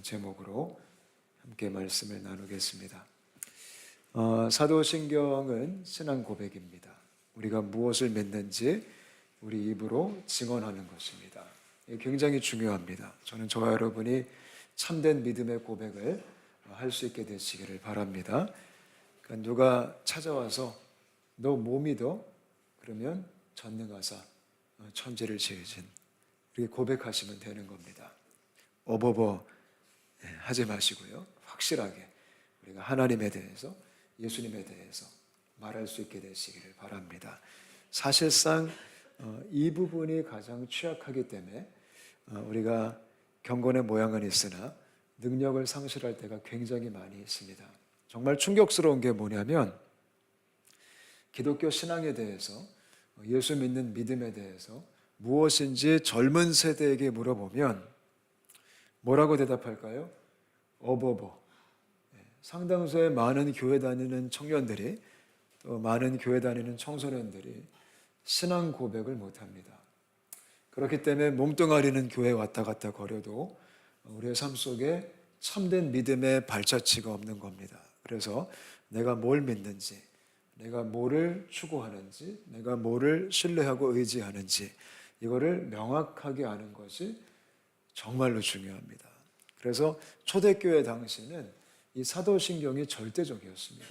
제목으로 함께 말씀을 나누겠습니다. 사도신경은 신앙 고백입니다. 우리가 무엇을 믿는지 우리 입으로 증언하는 것입니다. 이게 굉장히 중요합니다. 저는 저와 여러분이 참된 믿음의 고백을 할 수 있게 되시기를 바랍니다. 그러니까 누가 찾아와서 너 뭐 믿어? 그러면 전능하사 천지를 지으신 이렇게 고백하시면 되는 겁니다. 어버버 하지 마시고요. 확실하게 우리가 하나님에 대해서, 예수님에 대해서 말할 수 있게 되시기를 바랍니다. 사실상 이 부분이 가장 취약하기 때문에 우리가 경건의 모양은 있으나 능력을 상실할 때가 굉장히 많이 있습니다. 정말 충격스러운 게 뭐냐면 기독교 신앙에 대해서, 예수 믿는 믿음에 대해서 무엇인지 젊은 세대에게 물어보면 뭐라고 대답할까요? 어버버. 상당수의 많은 교회 다니는 청년들이, 또 많은 교회 다니는 청소년들이 신앙 고백을 못합니다. 그렇기 때문에 몸뚱아리는 교회에 왔다 갔다 거려도 우리의 삶 속에 참된 믿음의 발자취가 없는 겁니다. 그래서 내가 뭘 믿는지, 내가 뭐를 추구하는지, 내가 뭐를 신뢰하고 의지하는지 이거를 명확하게 아는 것이 정말로 중요합니다. 그래서 초대교회 당시에는 이 사도신경이 절대적이었습니다.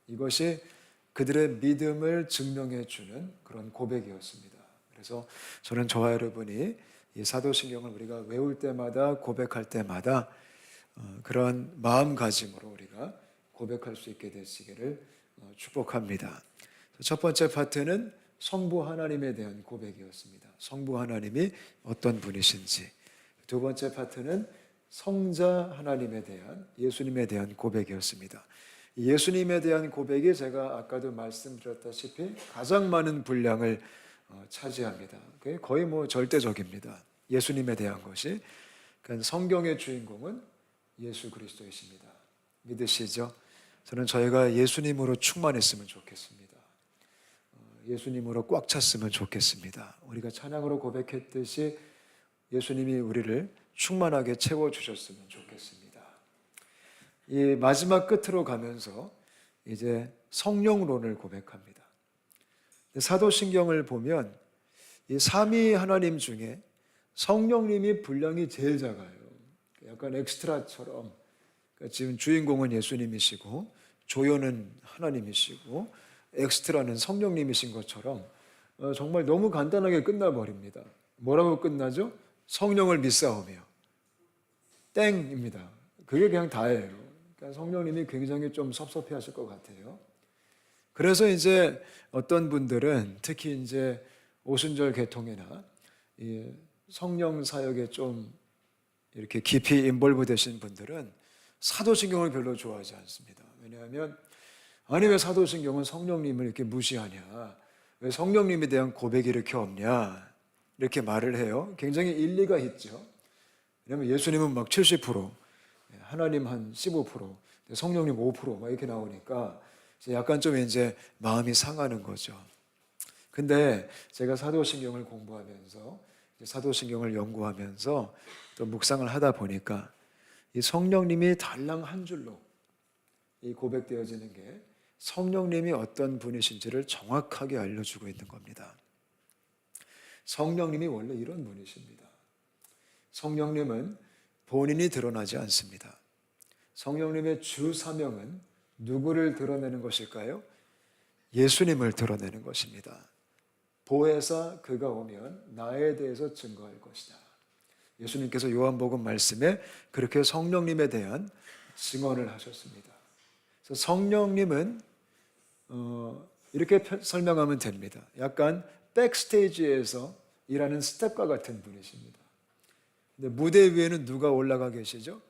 이것이 그들의 믿음을 증명해 주는 그런 고백이었습니다. 그래서 저는 저와 여러분이 이 사도신경을 우리가 외울 때마다, 고백할 때마다 그런 마음가짐으로 우리가 고백할 수 있게 되시기를 축복합니다. 첫 번째 파트는 성부 하나님에 대한 고백이었습니다. 성부 하나님이 어떤 분이신지. 두 번째 파트는 성자 하나님에 대한, 예수님에 대한 고백이었습니다. 예수님에 대한 고백이 제가 아까도 말씀드렸다시피 가장 많은 분량을 차지합니다. 그게 거의 절대적입니다. 예수님에 대한 것이. 그러니까 성경의 주인공은 예수 그리스도이십니다. 믿으시죠? 저는 저희가 예수님으로 충만했으면 좋겠습니다. 예수님으로 꽉 찼으면 좋겠습니다. 우리가 찬양으로 고백했듯이 예수님이 우리를 충만하게 채워주셨으면 좋겠습니다. 이 마지막 끝으로 가면서 이제 성령론을 고백합니다. 사도신경을 보면 이 삼위 하나님 중에 성령님이 분량이 제일 작아요. 약간 엑스트라처럼. 그러니까 지금 주인공은 예수님이시고 조연은 하나님이시고 엑스트라는 성령님이신 것처럼 정말 너무 간단하게 끝나버립니다. 뭐라고 끝나죠? 성령을 믿사오며 땡입니다. 그게 그냥 다예요. 그러니까 성령님이 굉장히 좀 섭섭해 하실 것 같아요. 그래서 이제 어떤 분들은 특히 이제 오순절 계통이나 이 성령 사역에 좀 이렇게 깊이 인볼브 되신 분들은 사도신경을 별로 좋아하지 않습니다. 왜냐하면 아니 왜 사도신경은 성령님을 이렇게 무시하냐, 왜 성령님에 대한 고백이 이렇게 없냐 이렇게 말을 해요. 굉장히 일리가 있죠. 왜냐하면 예수님은 막 70%, 하나님 한 15%, 성령님 5% 막 이렇게 나오니까 약간 좀 이제 마음이 상하는 거죠. 근데 제가 사도신경을 공부하면서, 사도신경을 연구하면서 또 묵상을 하다 보니까 이 성령님이 달랑 한 줄로 이 고백되어지는 게 성령님이 어떤 분이신지를 정확하게 알려주고 있는 겁니다. 성령님이 원래 이런 분이십니다. 성령님은 본인이 드러나지 않습니다. 성령님의 주 사명은 누구를 드러내는 것일까요? 예수님을 드러내는 것입니다. 보혜사 그가 오면 나에 대해서 증거할 것이다. 예수님께서 요한복음 말씀에 그렇게 성령님에 대한 증언을 하셨습니다. 그래서 성령님은 이렇게 설명하면 됩니다. 약간 백스테이지에서 일하는 스텝과 같은 분이십니다. 근데 무대 위에는 누가 올라가 계시죠?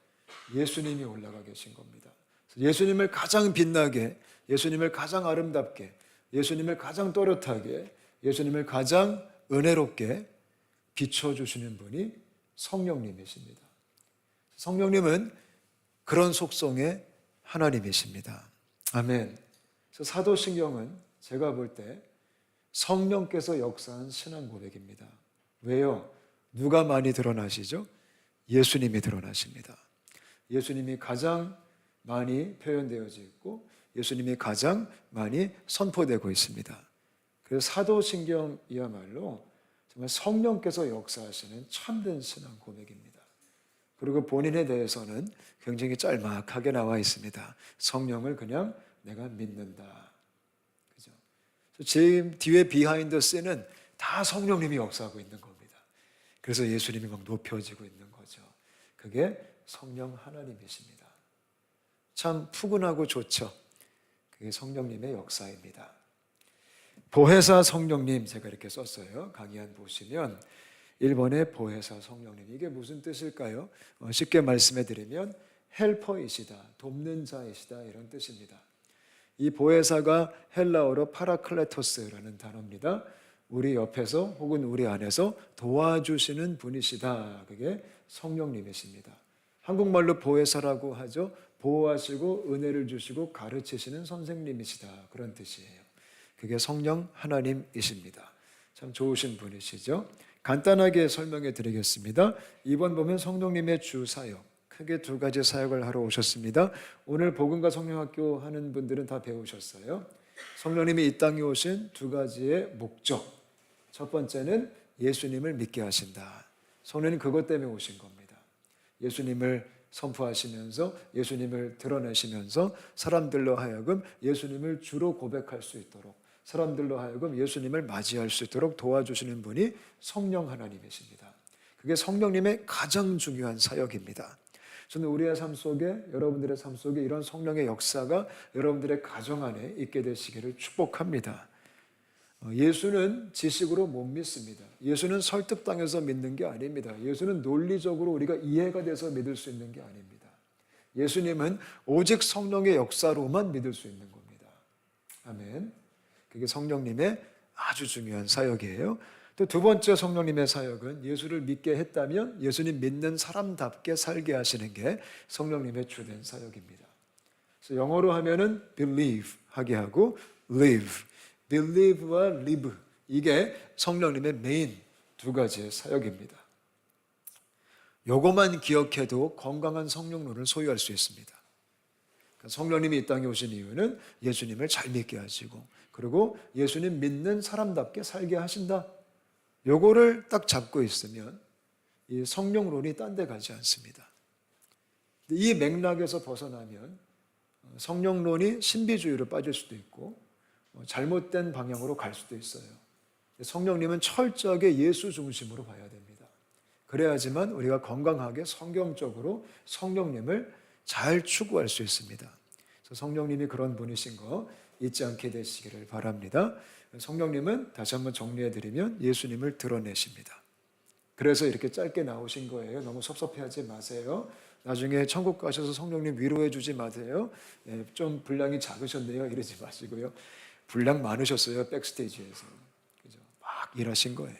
예수님이 올라가 계신 겁니다. 예수님을 가장 빛나게, 예수님을 가장 아름답게, 예수님을 가장 또렷하게, 예수님을 가장 은혜롭게 비춰주시는 분이 성령님이십니다. 성령님은 그런 속성의 하나님이십니다. 아멘. 그래서 사도신경은 제가 볼 때 성령께서 역사한 신앙 고백입니다. 왜요? 누가 많이 드러나시죠? 예수님이 드러나십니다. 예수님이 가장 많이 표현되어져 있고 예수님이 가장 많이 선포되고 있습니다. 그래서 사도신경이야말로 정말 성령께서 역사하시는 참된 신앙 고백입니다. 그리고 본인에 대해서는 굉장히 짤막하게 나와 있습니다. 성령을 그냥 내가 믿는다. 그죠? 지금 뒤에 비하인드 씬은 다 성령님이 역사하고 있는 겁니다. 그래서 예수님이 막 높여지고 있는 거죠. 그게 성령 하나님이십니다. 참 푸근하고 좋죠. 그게 성령님의 역사입니다. 보혜사 성령님 제가 이렇게 썼어요. 강의안 보시면 1번에 보혜사 성령님 이게 무슨 뜻일까요? 쉽게 말씀해 드리면 헬퍼이시다, 돕는 자이시다 이런 뜻입니다. 이 보혜사가 헬라어로 파라클레토스라는 단어입니다. 우리 옆에서 혹은 우리 안에서 도와주시는 분이시다. 그게 성령님이십니다. 한국말로 보혜사라고 하죠. 보호하시고 은혜를 주시고 가르치시는 선생님이시다. 그런 뜻이에요. 그게 성령 하나님이십니다. 참 좋으신 분이시죠. 간단하게 설명해 드리겠습니다. 2번 보면 성령님의 주 사역. 크게 두 가지 사역을 하러 오셨습니다. 오늘 복음과 성령학교 하는 분들은 다 배우셨어요. 성령님이 이 땅에 오신 두 가지의 목적. 첫 번째는 예수님을 믿게 하신다. 성령님 그것 때문에 오신 겁니다. 예수님을 선포하시면서 예수님을 드러내시면서 사람들로 하여금 예수님을 주로 고백할 수 있도록 사람들로 하여금 예수님을 맞이할 수 있도록 도와주시는 분이 성령 하나님이십니다. 그게 성령님의 가장 중요한 사역입니다. 저는 우리의 삶 속에 여러분들의 삶 속에 이런 성령의 역사가 여러분들의 가정 안에 있게 되시기를 축복합니다. 예수는 지식으로 못 믿습니다. 예수는 설득당해서 믿는 게 아닙니다. 예수는 논리적으로 우리가 이해가 돼서 믿을 수 있는 게 아닙니다. 예수님은 오직 성령의 역사로만 믿을 수 있는 겁니다. 아멘. 그게 성령님의 아주 중요한 사역이에요. 또 두 번째 성령님의 사역은 예수를 믿게 했다면 예수님 믿는 사람답게 살게 하시는 게 성령님의 주된 사역입니다. 그래서 영어로 하면은 believe 하게 하고 live, believe와 live 이게 성령님의 메인 두 가지의 사역입니다. 요거만 기억해도 건강한 성령론을 소유할 수 있습니다. 성령님이 이 땅에 오신 이유는 예수님을 잘 믿게 하시고 그리고 예수님 믿는 사람답게 살게 하신다. 요거를 딱 잡고 있으면 이 성령론이 딴 데 가지 않습니다. 이 맥락에서 벗어나면 성령론이 신비주의로 빠질 수도 있고 잘못된 방향으로 갈 수도 있어요. 성령님은 철저하게 예수 중심으로 봐야 됩니다. 그래야지만 우리가 건강하게 성경적으로 성령님을 잘 추구할 수 있습니다. 그래서 성령님이 그런 분이신 거 잊지 않게 되시기를 바랍니다. 성령님은 다시 한번 정리해드리면 예수님을 드러내십니다. 그래서 이렇게 짧게 나오신 거예요. 너무 섭섭해하지 마세요. 나중에 천국 가셔서 성령님 위로해 주지 마세요. 좀 분량이 작으셨네요. 이러지 마시고요. 분량 많으셨어요. 백스테이지에서. 그죠? 막 일하신 거예요.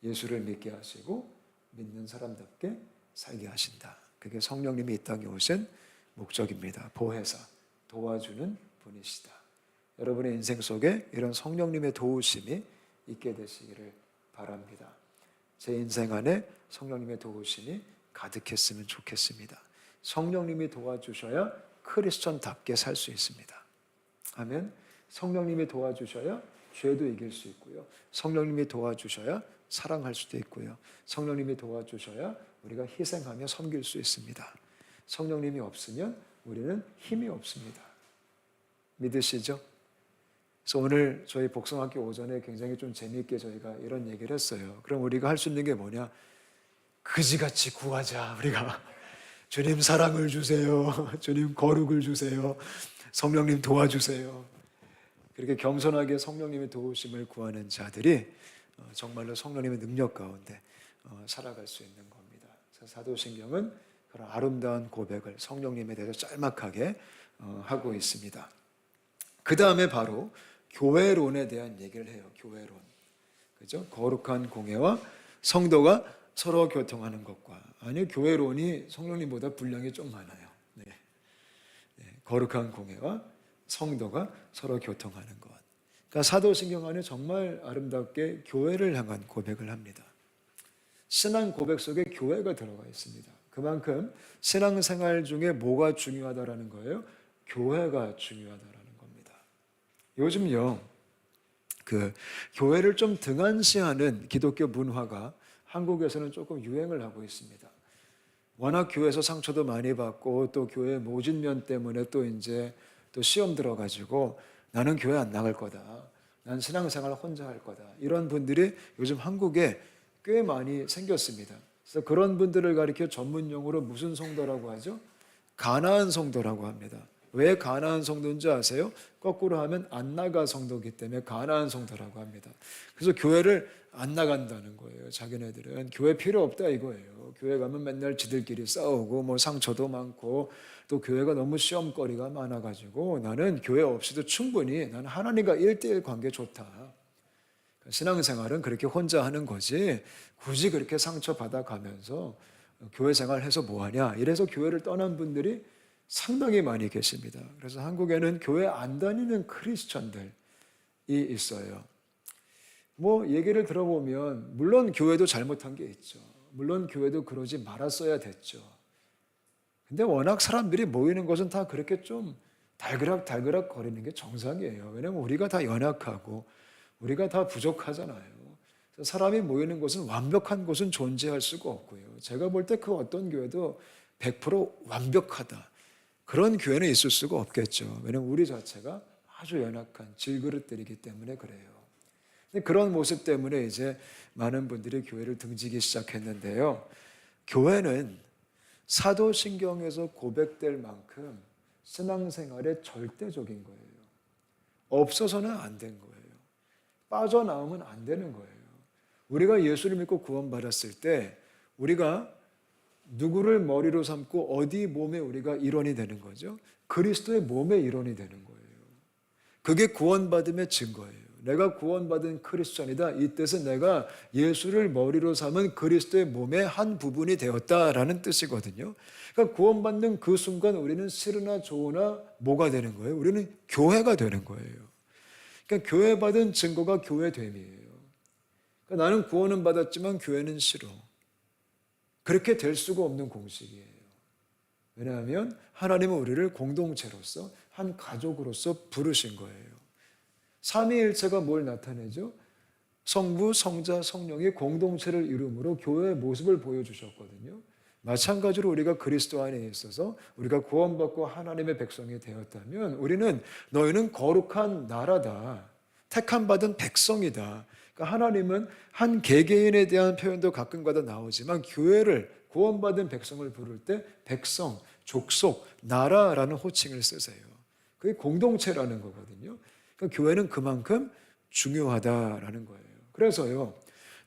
예수를 믿게 하시고 믿는 사람답게 살게 하신다. 그게 성령님이 이 땅에 오신 목적입니다. 보혜사, 도와주는 분이시다. 여러분의 인생 속에 이런 성령님의 도우심이 있게 되시기를 바랍니다. 제 인생 안에 성령님의 도우심이 가득했으면 좋겠습니다. 성령님이 도와주셔야 크리스천답게 살 수 있습니다. 아멘. 성령님이 도와주셔야 죄도 이길 수 있고요. 성령님이 도와주셔야 사랑할 수도 있고요. 성령님이 도와주셔야 우리가 희생하며 섬길 수 있습니다. 성령님이 없으면 우리는 힘이 없습니다. 믿으시죠? 그래서 오늘 저희 복성학교 오전에 굉장히 좀 재미있게 저희가 이런 얘기를 했어요. 그럼 우리가 할 수 있는 게 뭐냐? 그지같이 구하자. 우리가 주님 사랑을 주세요. 주님 거룩을 주세요. 성령님 도와주세요. 그렇게 겸손하게 성령님의 도우심을 구하는 자들이 정말로 성령님의 능력 가운데 살아갈 수 있는 겁니다. 그래서 사도신경은 그런 아름다운 고백을 성령님에 대해서 짤막하게 하고 있습니다. 그 다음에 바로 교회론에 대한 얘기를 해요. 교회론. 그죠? 거룩한 공예와 성도가 서로 교통하는 것과 아니요, 교회론이 성령님보다 분량이 좀 많아요. 네. 거룩한 공예와 성도가 서로 교통하는 것. 그러니까 사도신경 안에 정말 아름답게 교회를 향한 고백을 합니다. 신앙 고백 속에 교회가 들어가 있습니다. 그만큼 신앙생활 중에 뭐가 중요하다라는 거예요? 교회가 중요하다라는 겁니다. 요즘요, 교회를 좀 등한시하는 기독교 문화가 한국에서는 조금 유행을 하고 있습니다. 워낙 교회에서 상처도 많이 받고 또 교회 모진면 때문에 또 이제 또 시험 들어가지고 나는 교회 안 나갈 거다. 난 신앙생활 혼자 할 거다. 이런 분들이 요즘 한국에 꽤 많이 생겼습니다. 그래서 그런 분들을 가리켜 전문 용어로 무슨 성도라고 하죠? 가나안 성도라고 합니다. 왜 가나안 성도인지 아세요? 거꾸로 하면 안 나가 성도이기 때문에 가나안 성도라고 합니다. 그래서 교회를 안 나간다는 거예요. 자기네들은 교회 필요 없다 이거예요. 교회 가면 맨날 지들끼리 싸우고 뭐 상처도 많고 또 교회가 너무 시험거리가 많아가지고 나는 교회 없이도 충분히 나는 하나님과 1:1 관계 좋다. 신앙생활은 그렇게 혼자 하는 거지 굳이 그렇게 상처받아 가면서 교회 생활해서 뭐하냐 이래서 교회를 떠난 분들이 상당히 많이 계십니다. 그래서 한국에는 교회 안 다니는 크리스천들이 있어요. 뭐 얘기를 들어보면 물론 교회도 잘못한 게 있죠. 물론 교회도 그러지 말았어야 됐죠. 근데 워낙 사람들이 모이는 것은 다 그렇게 좀 달그락 거리는 게 정상이에요. 왜냐면 우리가 다 연약하고 우리가 다 부족하잖아요. 그래서 사람이 모이는 곳은 완벽한 곳은 존재할 수가 없고요. 제가 볼 때 그 어떤 교회도 100% 완벽하다. 그런 교회는 있을 수가 없겠죠. 왜냐면 우리 자체가 아주 연약한 질그릇들이기 때문에 그래요. 근데 그런 모습 때문에 이제 많은 분들이 교회를 등지기 시작했는데요. 교회는 사도신경에서 고백될 만큼 신앙생활에 절대적인 거예요. 없어서는 안 된 거예요. 빠져나오면 안 되는 거예요. 우리가 예수를 믿고 구원받았을 때 우리가 누구를 머리로 삼고 어디 몸에 우리가 일원이 되는 거죠? 그리스도의 몸의 일원이 되는 거예요. 그게 구원받음의 증거예요. 내가 구원받은 크리스천이다. 이 뜻은 내가 예수를 머리로 삼은 그리스도의 몸의 한 부분이 되었다라는 뜻이거든요. 그러니까 구원받는 그 순간 우리는 싫으나 좋으나 뭐가 되는 거예요? 우리는 교회가 되는 거예요. 그러니까 교회 받은 증거가 교회됨이에요. 그러니까 나는 구원은 받았지만 교회는 싫어. 그렇게 될 수가 없는 공식이에요. 왜냐하면 하나님은 우리를 공동체로서 한 가족으로서 부르신 거예요. 삼위일체가 뭘 나타내죠? 성부, 성자, 성령이 공동체를 이루므로 교회의 모습을 보여주셨거든요. 마찬가지로 우리가 그리스도 안에 있어서 우리가 구원받고 하나님의 백성이 되었다면 우리는 너희는 거룩한 나라다. 택함받은 백성이다. 그러니까 하나님은 한 개개인에 대한 표현도 가끔가다 나오지만 교회를 구원받은 백성을 부를 때 백성, 족속, 나라라는 호칭을 쓰세요. 그게 공동체라는 거거든요. 그러니까 교회는 그만큼 중요하다라는 거예요. 그래서요,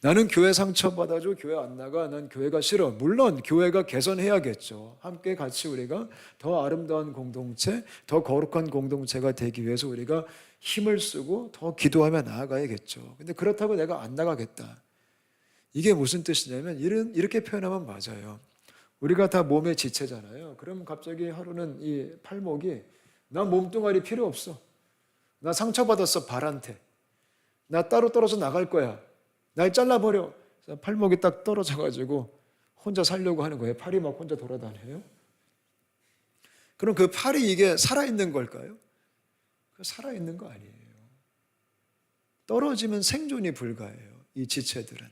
나는 교회 상처받아줘, 교회 안 나가, 난 교회가 싫어. 물론 교회가 개선해야겠죠. 함께 같이 우리가 더 아름다운 공동체, 더 거룩한 공동체가 되기 위해서 우리가 힘을 쓰고 더 기도하며 나아가야겠죠. 근데 그렇다고 내가 안 나가겠다. 이게 무슨 뜻이냐면 이렇게 표현하면 맞아요. 우리가 다 몸의 지체잖아요. 그럼 갑자기 하루는 이 팔목이 나 몸뚱아리 필요 없어. 나 상처받았어 발한테. 나 따로 떨어져 나갈 거야. 날 잘라버려. 팔목이 딱 떨어져가지고 혼자 살려고 하는 거예요. 팔이 막 혼자 돌아다녀요. 그럼 그 팔이 이게 살아있는 걸까요? 살아있는 거 아니에요. 떨어지면 생존이 불가해요. 이 지체들은.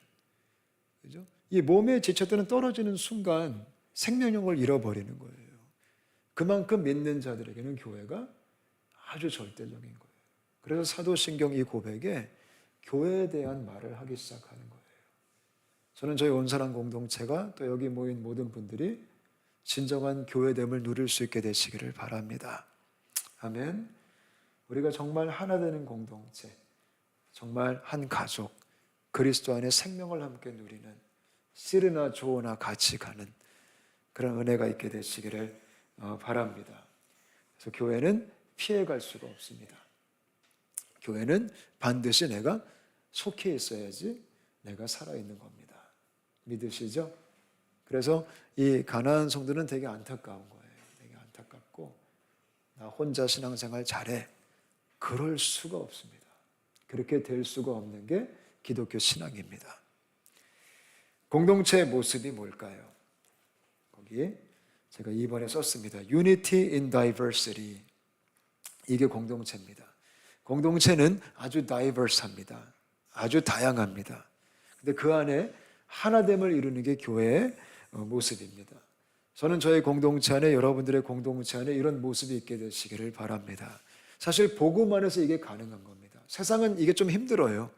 그죠? 이 몸의 지체들은 떨어지는 순간 생명력을 잃어버리는 거예요. 그만큼 믿는 자들에게는 교회가 아주 절대적인 거예요. 그래서 사도신경 이 고백에 교회에 대한 말을 하기 시작하는 거예요. 저는 저희 온사랑 공동체가 또 여기 모인 모든 분들이 진정한 교회됨을 누릴 수 있게 되시기를 바랍니다. 아멘. 우리가 정말 하나 되는 공동체, 정말 한 가족, 그리스도 안에 생명을 함께 누리는 싫으나 좋으나 같이 가는 그런 은혜가 있게 되시기를 바랍니다. 그래서 교회는 피해갈 수가 없습니다. 교회는 반드시 내가 속해 있어야지 내가 살아있는 겁니다. 믿으시죠? 그래서 이 가나안 성도는 되게 안타까운 거예요. 되게 안타깝고 나 혼자 신앙생활 잘해. 그럴 수가 없습니다. 그렇게 될 수가 없는 게 기독교 신앙입니다. 공동체의 모습이 뭘까요? 거기 제가 2번에 썼습니다. Unity in diversity. 이게 공동체입니다. 공동체는 아주 다이버스합니다. 아주 다양합니다. 근데 그 안에 하나됨을 이루는 게 교회의 모습입니다. 저는 저희 공동체 안에, 여러분들의 공동체 안에 이런 모습이 있게 되시기를 바랍니다. 사실 복음 안에서 이게 가능한 겁니다. 세상은 이게 좀 힘들어요.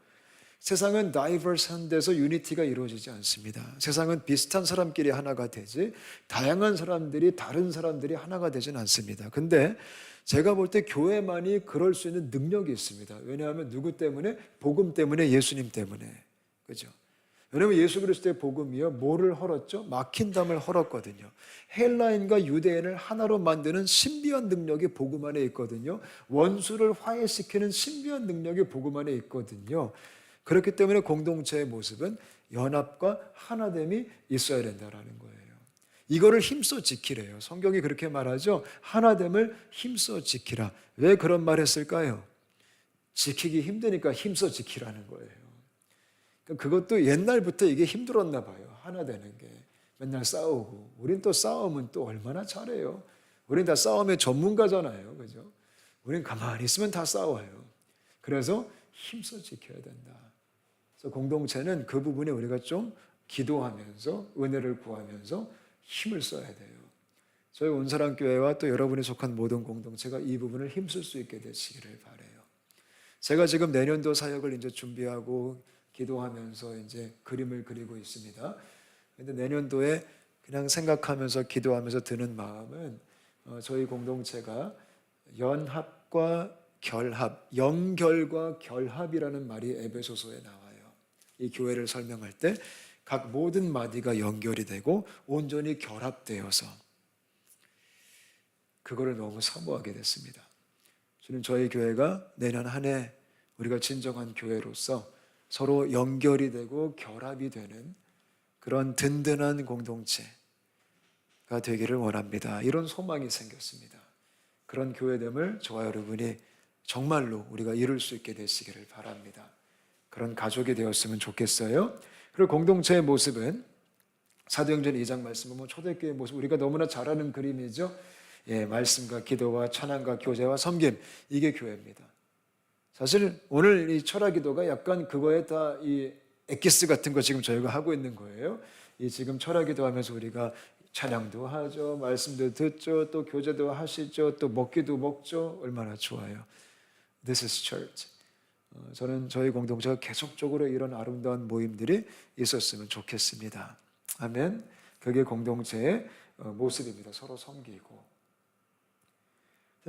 세상은 다이버스한 데서 유니티가 이루어지지 않습니다. 세상은 비슷한 사람끼리 하나가 되지 다양한 사람들이, 다른 사람들이 하나가 되진 않습니다. 근데 제가 볼 때 교회만이 그럴 수 있는 능력이 있습니다. 왜냐하면 누구 때문에? 복음 때문에, 예수님 때문에. 그죠? 왜냐하면 예수 그리스도의 복음이요, 뭐를 헐었죠? 막힌 담을 헐었거든요. 헬라인과 유대인을 하나로 만드는 신비한 능력이 복음 안에 있거든요. 원수를 화해시키는 신비한 능력이 복음 안에 있거든요. 그렇기 때문에 공동체의 모습은 연합과 하나됨이 있어야 된다는 거예요. 이거를 힘써 지키래요. 성경이 그렇게 말하죠. 하나됨을 힘써 지키라. 왜 그런 말 했을까요? 지키기 힘드니까 힘써 지키라는 거예요. 그것도 옛날부터 이게 힘들었나 봐요. 하나 되는 게. 맨날 싸우고. 우린 또 싸우면 또 얼마나 잘해요. 우린 다 싸움의 전문가잖아요. 그죠? 우린 가만히 있으면 다 싸워요. 그래서 힘써 지켜야 된다. 그래서 공동체는 그 부분에 우리가 좀 기도하면서 은혜를 구하면서 힘을 써야 돼요. 저희 온사랑교회와 또 여러분이 속한 모든 공동체가 이 부분을 힘쓸 수 있게 되시기를 바라요. 제가 지금 내년도 사역을 이제 준비하고 기도하면서 이제 그림을 그리고 있습니다. 근데 내년도에 그냥 생각하면서 기도하면서 드는 마음은 저희 공동체가 연합과 결합, 연결과 결합이라는 말이 에베소서에 나와요. 이 교회를 설명할 때 각 모든 마디가 연결이 되고 온전히 결합되어서 그거를 너무 사모하게 됐습니다. 저는 저희 교회가 내년 한 해 우리가 진정한 교회로서 서로 연결이 되고 결합이 되는 그런 든든한 공동체가 되기를 원합니다. 이런 소망이 생겼습니다. 그런 교회됨을 저와 여러분이 정말로 우리가 이룰 수 있게 되시기를 바랍니다. 그런 가족이 되었으면 좋겠어요. 그리고 공동체의 모습은 사도행전 2장 말씀 보면 초대교회의 모습, 우리가 너무나 잘 아는 그림이죠. 예, 말씀과 기도와 찬양과 교제와 섬김, 이게 교회입니다. 사실 오늘 이 철학 기도가 약간 그거에 다 이 엑기스 같은 거 지금 저희가 하고 있는 거예요. 이 지금 철학 기도하면서 우리가 찬양도 하죠, 말씀도 듣죠, 또 교제도 하시죠, 또 먹기도 먹죠. 얼마나 좋아요. This is church. 저는 저희 공동체가 계속적으로 이런 아름다운 모임들이 있었으면 좋겠습니다. 아멘. 그게 공동체의 모습입니다. 서로 섬기고.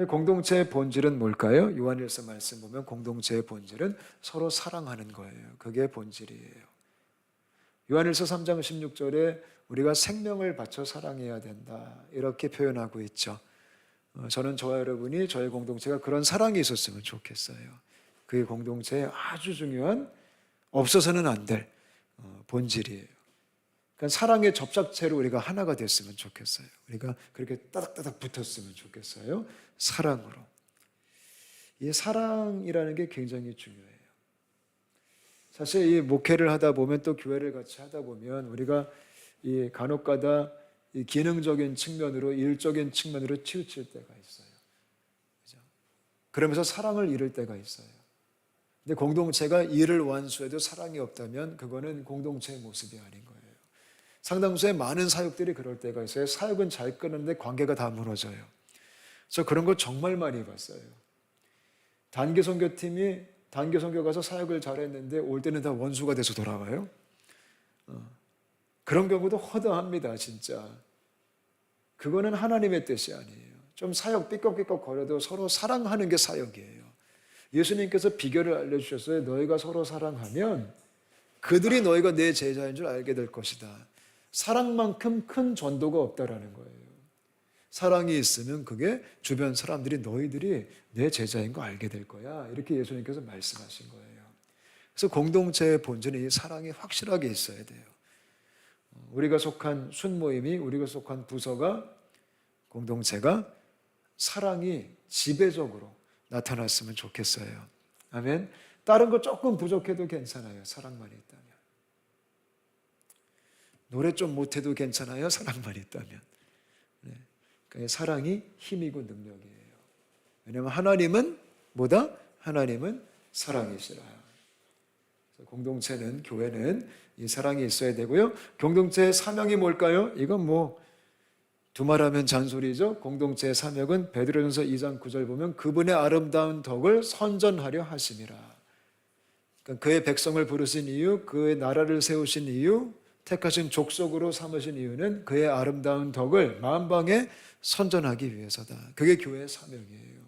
공동체의 본질은 뭘까요? 요한일서 말씀 보면 공동체의 본질은 서로 사랑하는 거예요. 그게 본질이에요. 요한일서 3장 16절에 우리가 생명을 바쳐 사랑해야 된다, 이렇게 표현하고 있죠. 저는 저와 여러분이, 저희 공동체가 그런 사랑이 있었으면 좋겠어요. 그게 공동체의 아주 중요한, 없어서는 안 될 본질이에요. 그러니까 사랑의 접착체로 우리가 하나가 됐으면 좋겠어요. 우리가 그렇게 따닥따닥 붙었으면 좋겠어요. 사랑으로. 이 사랑이라는 게 굉장히 중요해요. 사실 이 목회를 하다 보면, 또 교회를 같이 하다 보면 우리가 이 간혹가다 이 기능적인 측면으로, 일적인 측면으로 치우칠 때가 있어요. 그죠? 그러면서 사랑을 잃을 때가 있어요. 근데 공동체가 일을 완수해도 사랑이 없다면 그거는 공동체의 모습이 아닌 거예요. 상당수의 많은 사역들이 그럴 때가 있어요. 사역은 잘 끄는데 관계가 다 무너져요. 저 그런 거 정말 많이 봤어요. 단기 선교팀이 단기 선교 가서 사역을 잘했는데 올 때는 다 원수가 돼서 돌아와요. 그런 경우도 허다합니다, 진짜. 그거는 하나님의 뜻이 아니에요. 좀 사역 삐걱삐걱 거려도 서로 사랑하는 게 사역이에요. 예수님께서 비결을 알려주셨어요. 너희가 서로 사랑하면 그들이 너희가 내 제자인 줄 알게 될 것이다. 사랑만큼 큰 전도가 없다라는 거예요. 사랑이 있으면 그게 주변 사람들이 너희들이 내 제자인 거 알게 될 거야, 이렇게 예수님께서 말씀하신 거예요. 그래서 공동체의 본질은 이 사랑이 확실하게 있어야 돼요. 우리가 속한 순모임이, 우리가 속한 부서가, 공동체가 사랑이 지배적으로 나타났으면 좋겠어요. 아멘. 다른 거 조금 부족해도 괜찮아요. 사랑만 있다면. 노래 좀 못해도 괜찮아요. 사랑만 있다면. 네. 그러니까 사랑이 힘이고 능력이에요. 왜냐하면 하나님은 뭐다? 하나님은 사랑이시라. 공동체는, 교회는 이 사랑이 있어야 되고요. 공동체의 사명이 뭘까요? 이건 뭐 두말하면 잔소리죠. 공동체의 사명은 베드로전서 2장 9절 보면 그분의 아름다운 덕을 선전하려 하심이라. 그러니까 그의 백성을 부르신 이유, 그의 나라를 세우신 이유, 택하신 족속으로 삼으신 이유는 그의 아름다운 덕을 만방에 선전하기 위해서다. 그게 교회의 사명이에요.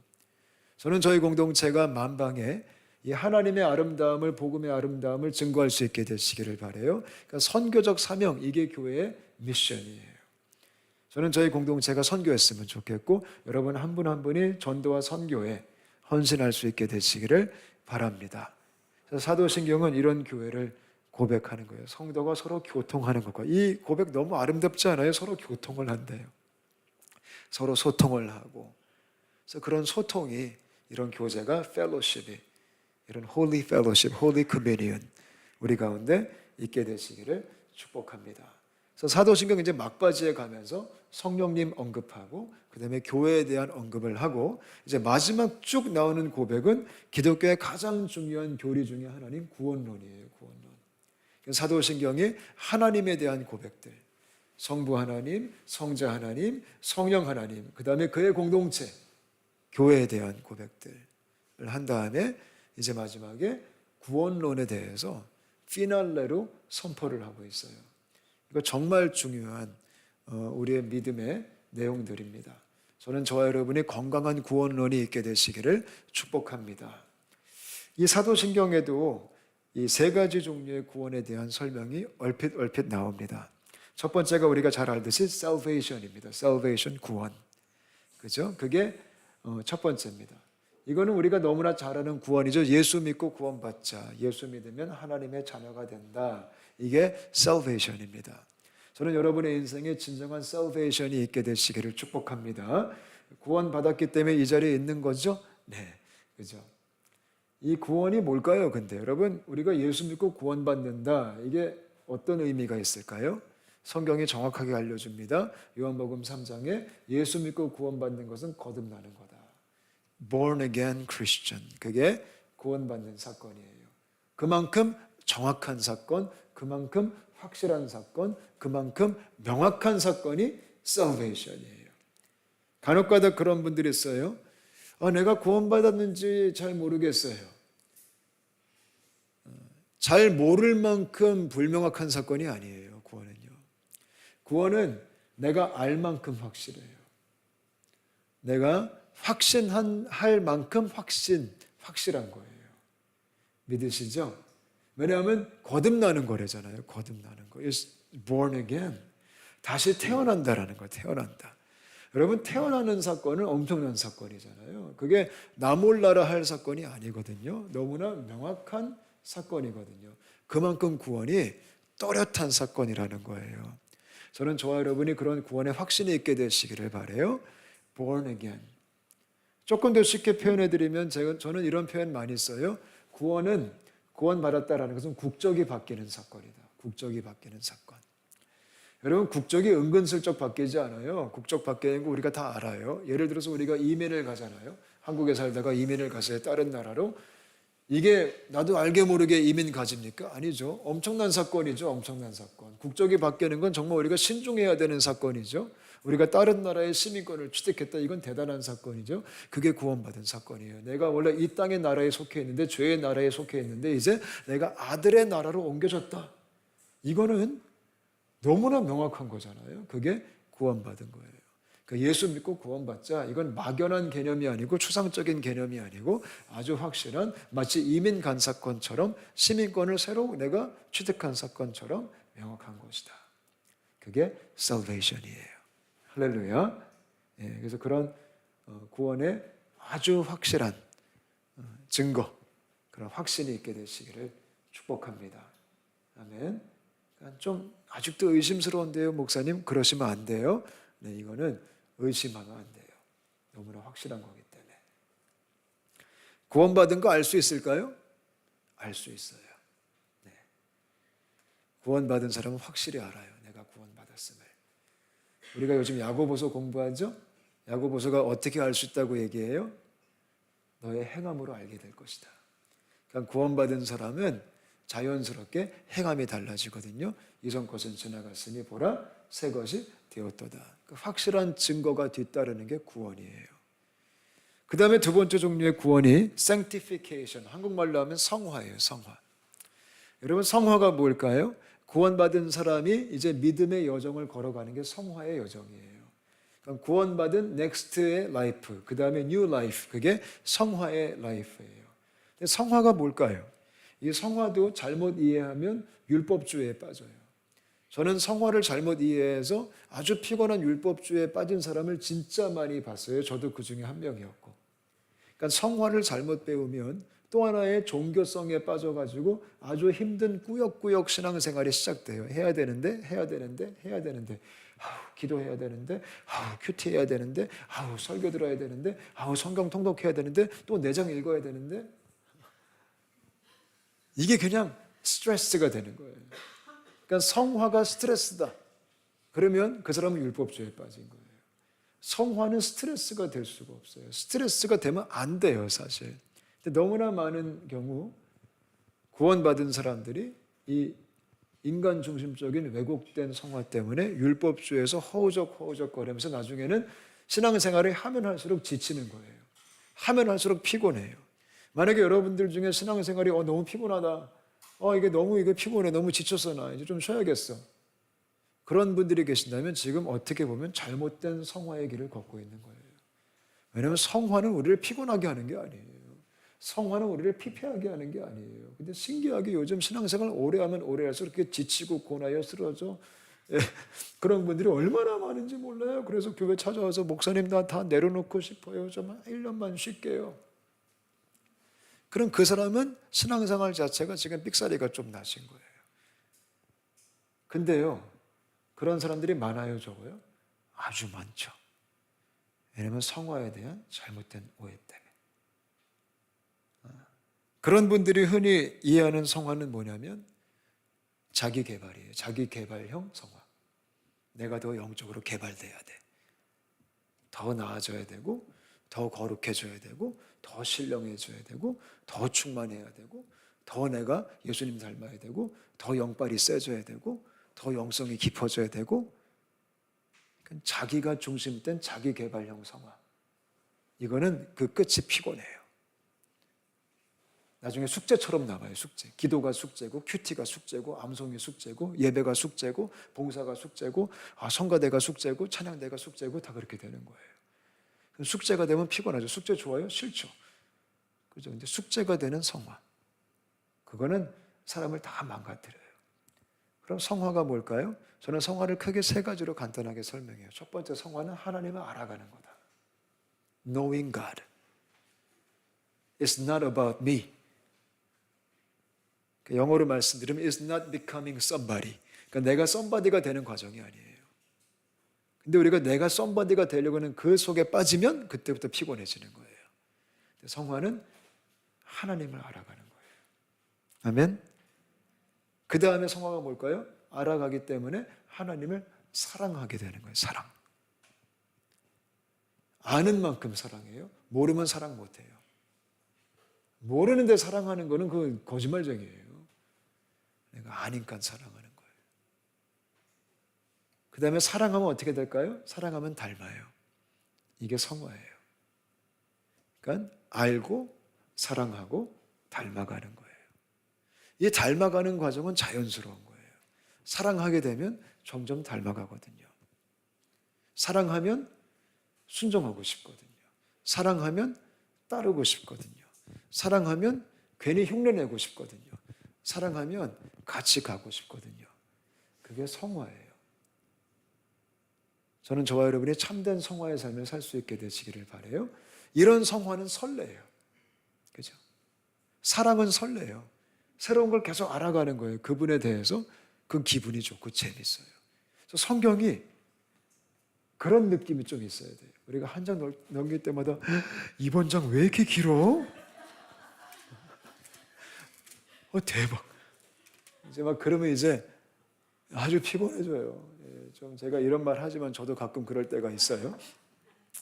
저는 저희 공동체가 만방에 이 하나님의 아름다움을, 복음의 아름다움을 증거할 수 있게 되시기를 바라요. 그러니까 선교적 사명, 이게 교회의 미션이에요. 저는 저희 공동체가 선교했으면 좋겠고 여러분 한 분 한 분이 전도와 선교에 헌신할 수 있게 되시기를 바랍니다. 사도신경은 이런 교회를 고백하는 거예요. 성도가 서로 교통하는 것과, 이 고백 너무 아름답지 않아요? 서로 교통을 한대요. 서로 소통을 하고. 그래서 그런 소통이, 이런 교제가 펠로십이, 이런 홀리 펠로십, 홀리 커뮤니언 우리 가운데 있게 되시기를 축복합니다. 그래서 사도신경 이제 막바지에 가면서 성령님 언급하고 그다음에 교회에 대한 언급을 하고 이제 마지막 쭉 나오는 고백은 기독교의 가장 중요한 교리 중에 하나인 구원론이에요. 구원론. 사도신경이 하나님에 대한 고백들, 성부 하나님, 성자 하나님, 성령 하나님, 그다음에 그의 공동체, 교회에 대한 고백들을 한 다음에 이제 마지막에 구원론에 대해서 피날레로 선포를 하고 있어요. 이거 정말 중요한 우리의 믿음의 내용들입니다. 저는 저와 여러분이 건강한 구원론이 있게 되시기를 축복합니다. 이 사도신경에도 이 세 가지 종류의 구원에 대한 설명이 얼핏 나옵니다. 첫 번째가 우리가 잘 알듯이 salvation입니다. salvation, 구원. 그죠? 그게 첫 번째입니다. 이거는 우리가 너무나 잘 아는 구원이죠. 예수 믿고 구원받자. 예수 믿으면 하나님의 자녀가 된다. 이게 salvation입니다. 저는 여러분의 인생에 진정한 salvation이 있게 되시기를 축복합니다. 구원받았기 때문에 이 자리에 있는 거죠? 네. 그죠? 이 구원이 뭘까요? 근데 여러분, 우리가 예수 믿고 구원받는다. 이게 어떤 의미가 있을까요? 성경이 정확하게 알려줍니다. 요한복음 3장에 예수 믿고 구원받는 것은 거듭나는 거다. Born again Christian. 그게 구원받는 사건이에요. 그만큼 정확한 사건, 그만큼 확실한 사건, 그만큼 명확한 사건이 salvation이에요. 간혹가다 그런 분들이 있어요. 내가 구원받았는지 잘 모르겠어요. 잘 모를 만큼 불명확한 사건이 아니에요. 구원은요. 구원은 내가 알 만큼 확실해요. 내가 확신할 만큼 확실한 거예요. 믿으시죠? 왜냐하면 거듭나는 거래잖아요. 거듭나는 거. It's born again. 다시 태어난다라는 거. 태어난다. 여러분, 태어나는 사건은 엄청난 사건이잖아요. 그게 나 몰라라 할 사건이 아니거든요. 너무나 명확한 사건이거든요. 그만큼 구원이 또렷한 사건이라는 거예요. 저는 저와 여러분이 그런 구원의 확신이 있게 되시기를 바라요. Born again. 조금 더 쉽게 표현해드리면 저는 이런 표현 많이 써요. 구원받았다라는 것은 국적이 바뀌는 사건이다. 국적이 바뀌는 사건. 여러분, 국적이 은근슬쩍 바뀌지 않아요. 국적 바뀌는 거 우리가 다 알아요. 예를 들어서 우리가 이민을 가잖아요. 한국에 살다가 이민을 가서 다른 나라로. 이게 나도 알게 모르게 이민 가집니까? 아니죠. 엄청난 사건이죠. 엄청난 사건. 국적이 바뀌는 건 정말 우리가 신중해야 되는 사건이죠. 우리가 다른 나라의 시민권을 취득했다. 이건 대단한 사건이죠. 그게 구원받은 사건이에요. 내가 원래 이 땅의 나라에 속해 있는데, 죄의 나라에 속해 있는데 이제 내가 아들의 나라로 옮겨졌다. 이거는 너무나 명확한 거잖아요. 그게 구원받은 거예요. 그러니까 예수 믿고 구원받자. 이건 막연한 개념이 아니고 추상적인 개념이 아니고 아주 확실한, 마치 이민 간 사건처럼 시민권을 새로 내가 취득한 사건처럼 명확한 것이다. 그게 salvation이에요. 할렐루야. 예, 그래서 그런 구원의 아주 확실한 증거, 그런 확신이 있게 되시기를 축복합니다. 아멘. 좀 아직도 의심스러운데요, 목사님? 그러시면 안 돼요. 네, 이거는 의심하면 안 돼요. 너무나 확실한 거기 때문에. 구원받은 거 알 수 있을까요? 알 수 있어요. 네. 구원받은 사람은 확실히 알아요. 내가 우리가 요즘 야고보서 공부하죠? 야고보서가 어떻게 알 수 있다고 얘기해요? 너의 행함으로 알게 될 것이다. 그러니까 구원받은 사람은 자연스럽게 행함이 달라지거든요. 이전 것은 지나갔으니 보라 새 것이 되었도다. 그 확실한 증거가 뒤따르는 게 구원이에요. 그 다음에 두 번째 종류의 구원이 sanctification, 한국말로 하면 성화예요. 성화. 여러분 성화가 뭘까요? 구원받은 사람이 이제 믿음의 여정을 걸어가는 게 성화의 여정이에요. 그럼 구원받은 next의 life, 그 다음에 new life, 그게 성화의 life예요. 성화가 뭘까요? 이 성화도 잘못 이해하면 율법주의에 빠져요. 저는 성화를 잘못 이해해서 아주 피곤한 율법주의에 빠진 사람을 진짜 많이 봤어요. 저도 그 중에 한 명이었고. 그러니까 성화를 잘못 배우면 또 하나의 종교성에 빠져가지고 아주 힘든 꾸역꾸역 신앙생활이 시작돼요. 해야 되는데 기도해야 되는데 큐티해야 되는데 설교 들어야 되는데 성경 통독해야 되는데 또 내장 읽어야 되는데 이게 그냥 스트레스가 되는 거예요. 그러니까 성화가 스트레스다. 그러면 그 사람은 율법주의에 빠진 거예요. 성화는 스트레스가 될 수가 없어요. 스트레스가 되면 안 돼요, 사실. 근데 너무나 많은 경우 구원받은 사람들이 이 인간 중심적인 왜곡된 성화 때문에 율법주의에서 허우적거리면서 나중에는 신앙생활을 하면 할수록 지치는 거예요. 하면 할수록 피곤해요. 만약에 여러분들 중에 신앙생활이 너무 피곤하다. 이게 피곤해. 너무 지쳤어. 나 이제 좀 쉬어야겠어. 그런 분들이 계신다면 지금 어떻게 보면 잘못된 성화의 길을 걷고 있는 거예요. 왜냐하면 성화는 우리를 피곤하게 하는 게 아니에요. 성화는 우리를 피폐하게 하는 게 아니에요. 근데 신기하게 요즘 신앙생활 오래 하면 오래 할수록 이렇게 지치고 고나여 쓰러져. 그런 분들이 얼마나 많은지 몰라요. 그래서 교회 찾아와서 목사님 나 다 내려놓고 싶어요. 좀 1년만 쉴게요. 그럼 그 사람은 신앙생활 자체가 지금 삑사리가 좀 나신 거예요. 근데요, 그런 사람들이 많아요, 적어요? 아주 많죠. 왜냐하면 성화에 대한 잘못된 오해 때문에. 그런 분들이 흔히 이해하는 성화는 뭐냐면 자기 개발이에요. 자기 개발형 성화. 내가 더 영적으로 개발돼야 돼. 더 나아져야 되고, 더 거룩해져야 되고, 더 신령해져야 되고, 더 충만해야 되고, 더 내가 예수님 닮아야 되고, 더 영빨이 세져야 되고, 더 영성이 깊어져야 되고, 자기가 중심된 자기 개발형 성화. 이거는 그 끝이 피곤해요. 나중에 숙제처럼 나와요. 숙제. 기도가 숙제고, 큐티가 숙제고, 암송이 숙제고, 예배가 숙제고, 봉사가 숙제고, 성가대가 숙제고, 찬양대가 숙제고, 다 그렇게 되는 거예요. 숙제가 되면 피곤하죠. 숙제 좋아요? 싫죠. 그죠? 근데 숙제가 되는 성화. 그거는 사람을 다 망가뜨려요. 그럼 성화가 뭘까요? 저는 성화를 크게 세 가지로 간단하게 설명해요. 첫 번째 성화는 하나님을 알아가는 거다. Knowing God. It's not about me. 영어로 말씀드리면 It's not becoming somebody. 그러니까 내가 somebody가 되는 과정이 아니에요. 근데 우리가 내가 somebody가 되려고 하는 그 속에 빠지면 그때부터 피곤해지는 거예요. 성화는 하나님을 알아가는 거예요. 아멘? 그 다음에 성화가 뭘까요? 알아가기 때문에 하나님을 사랑하게 되는 거예요. 사랑. 아는 만큼 사랑해요. 모르면 사랑 못해요. 모르는데 사랑하는 거는 그 거짓말쟁이에요. 내가 아니까 사랑하는 거예요. 그 다음에 사랑하면 어떻게 될까요? 사랑하면 닮아요. 이게 성화예요. 그러니까 알고 사랑하고 닮아가는 거예요. 이 닮아가는 과정은 자연스러운 거예요. 사랑하게 되면 점점 닮아가거든요. 사랑하면 순종하고 싶거든요. 사랑하면 따르고 싶거든요. 사랑하면 괜히 흉내내고 싶거든요. 사랑하면 같이 가고 싶거든요. 그게 성화예요. 저는 저와 여러분이 참된 성화의 삶을 살 수 있게 되시기를 바라요. 이런 성화는 설레요. 그죠? 사랑은 설레요. 새로운 걸 계속 알아가는 거예요. 그분에 대해서 그 기분이 좋고 재밌어요. 그래서 성경이 그런 느낌이 좀 있어야 돼요. 우리가 한 장 넘길 때마다 이번 장 왜 이렇게 길어? 대박. 이제 막 그러면 이제 아주 피곤해져요. 좀 제가 이런 말 하지만 저도 가끔 그럴 때가 있어요.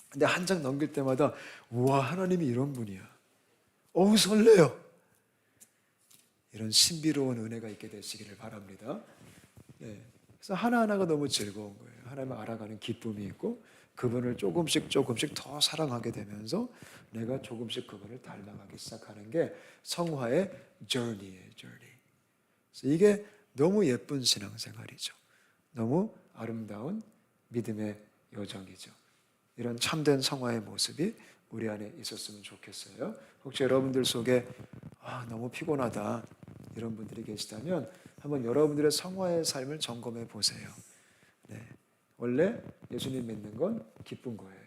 근데 한 장 넘길 때마다 우와, 하나님이 이런 분이야. 어우, 설레요. 이런 신비로운 은혜가 있게 되시기를 바랍니다. 네. 그래서 하나하나가 너무 즐거운 거예요. 하나님을 알아가는 기쁨이 있고 그분을 조금씩 더 사랑하게 되면서 내가 조금씩 그분을 닮아가기 시작하는 게 성화의 journey예요. journey. 그래서 이게 너무 예쁜 신앙생활이죠. 너무 아름다운 믿음의 여정이죠. 이런 참된 성화의 모습이 우리 안에 있었으면 좋겠어요. 혹시 여러분들 속에 너무 피곤하다 이런 분들이 계시다면 한번 여러분들의 성화의 삶을 점검해 보세요. 네. 원래 예수님 믿는 건 기쁜 거예요.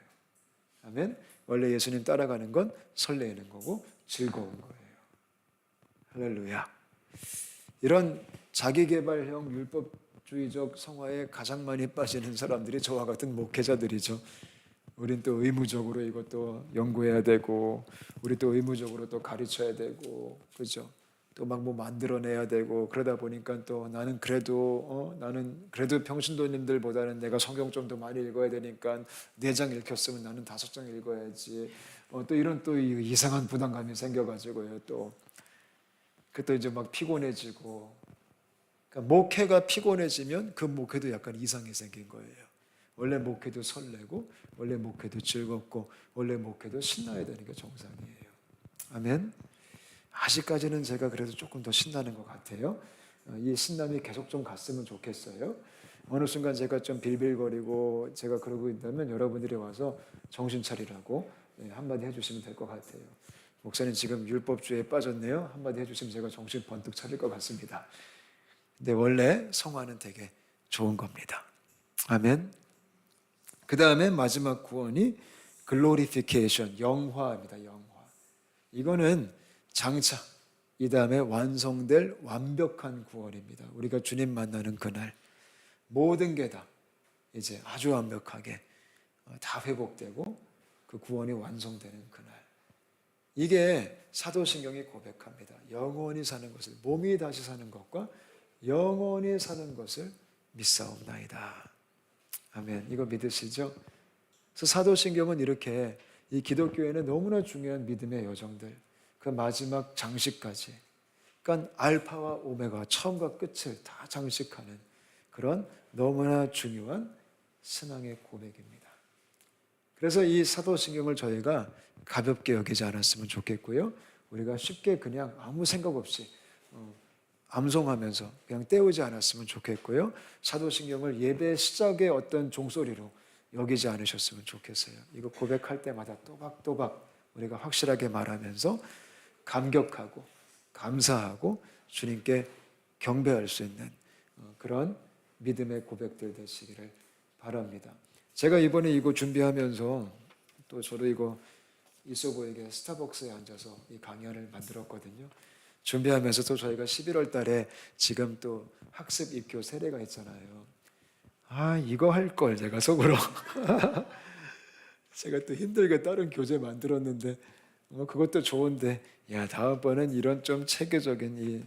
아멘. 원래 예수님 따라가는 건 설레는 거고 즐거운 거예요. 할렐루야. 이런 자기개발형 율법주의적 성화에 가장 많이 빠지는 사람들이 저와 같은 목회자들이죠. 우린 또 의무적으로 이것도 연구해야 되고, 우리 또 의무적으로 또 가르쳐야 되고, 그죠? 또 막 뭐 만들어내야 되고, 그러다 보니까 또 나는 그래도 평신도님들보다는 내가 성경 좀 더 많이 읽어야 되니까 4장 읽혔으면 나는 5장 읽어야지. 또 이런 또 이상한 부담감이 생겨가지고요. 또 이제 막 피곤해지고, 그러니까 목회가 피곤해지면 그 목회도 약간 이상이 생긴 거예요. 원래 목회도 설레고 원래 목회도 즐겁고 원래 목회도 신나야 되는 게 정상이에요. 아멘. 아직까지는 제가 그래도 조금 더 신나는 것 같아요. 이 신남이 계속 좀 갔으면 좋겠어요. 어느 순간 제가 좀 빌빌거리고 제가 그러고 있다면 여러분들이 와서 정신 차리라고 한마디 해주시면 될 것 같아요. 목사님 지금 율법주의에 빠졌네요. 한마디 해주시면 제가 정신 번뜩 차릴 것 같습니다. 근데 원래 성화는 되게 좋은 겁니다. 아멘. 그 다음에 마지막 구원이 글로리피케이션, 영화입니다. 영화. 이거는 장차 이 다음에 완성될 완벽한 구원입니다. 우리가 주님 만나는 그날 모든 게 다 이제 아주 완벽하게 다 회복되고 그 구원이 완성되는 그날. 이게 사도신경이 고백합니다. 영원히 사는 것을, 몸이 다시 사는 것과 영원히 사는 것을 믿사옵나이다. 아멘. 이거 믿으시죠? 그래서 사도신경은 이렇게 이 기독교에는 너무나 중요한 믿음의 여정들, 그 마지막 장식까지, 그러니까 알파와 오메가, 처음과 끝을 다 장식하는 그런 너무나 중요한 신앙의 고백입니다. 그래서 이 사도신경을 저희가 가볍게 여기지 않았으면 좋겠고요. 우리가 쉽게 그냥 아무 생각 없이 암송하면서 그냥 때우지 않았으면 좋겠고요. 사도신경을 예배 시작의 어떤 종소리로 여기지 않으셨으면 좋겠어요. 이거 고백할 때마다 또박또박 우리가 확실하게 말하면서 감격하고 감사하고 주님께 경배할 수 있는 그런 믿음의 고백들 되시기를 바랍니다. 제가 이번에 이거 준비하면서 또 저도 이거 이소고에게 스타벅스에 앉아서 이 강연을 만들었거든요. 준비하면서 또 저희가 11월 달에 지금 또 학습 입교 세례가 있잖아요. 이거 할 걸 제가 속으로 제가 또 힘들게 다른 교재 만들었는데 그것도 좋은데 다음번엔 이런 좀 체계적인 이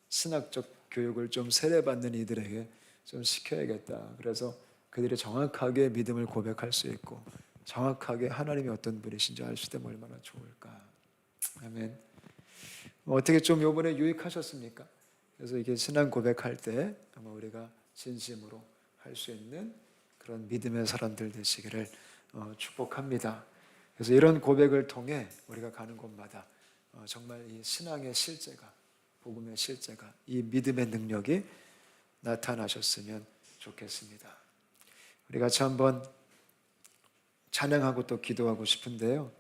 신학적 교육을 좀 세례받는 이들에게 좀 시켜야겠다. 그래서 그들이 정확하게 믿음을 고백할 수 있고 정확하게 하나님이 어떤 분이신지 알 수 있다면 얼마나 좋을까. 아멘. 어떻게 좀 이번에 유익하셨습니까? 그래서 이게 신앙 고백할 때 아마 우리가 진심으로 할 수 있는 그런 믿음의 사람들 되시기를 축복합니다. 그래서 이런 고백을 통해 우리가 가는 곳마다 정말 이 신앙의 실제가, 복음의 실제가, 이 믿음의 능력이 나타나셨으면 좋겠습니다. 우리 같이 한번 찬양하고 또 기도하고 싶은데요.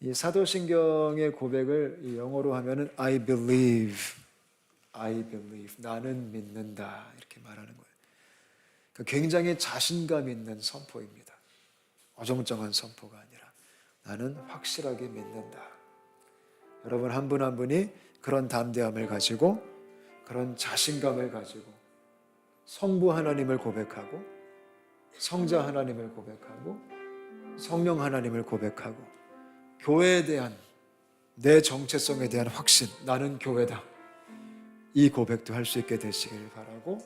이 사도신경의 고백을 영어로 하면은 I believe, 나는 믿는다 이렇게 말하는 거예요. 굉장히 자신감 있는 선포입니다. 어정쩡한 선포가 아니라 나는 확실하게 믿는다. 여러분 한 분 한 분이 그런 담대함을 가지고 그런 자신감을 가지고 성부 하나님을 고백하고 성자 하나님을 고백하고 성령 하나님을 고백하고 교회에 대한 내 정체성에 대한 확신, 나는 교회다. 이 고백도 할 수 있게 되시길 바라고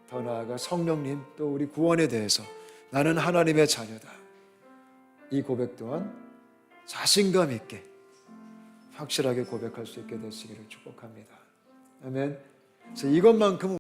더 나아가 성령님 또 우리 구원에 대해서 나는 하나님의 자녀다. 이 고백 또한 자신감 있게 확실하게 고백할 수 있게 되시기를 축복합니다. 아멘. 그래서 이것만큼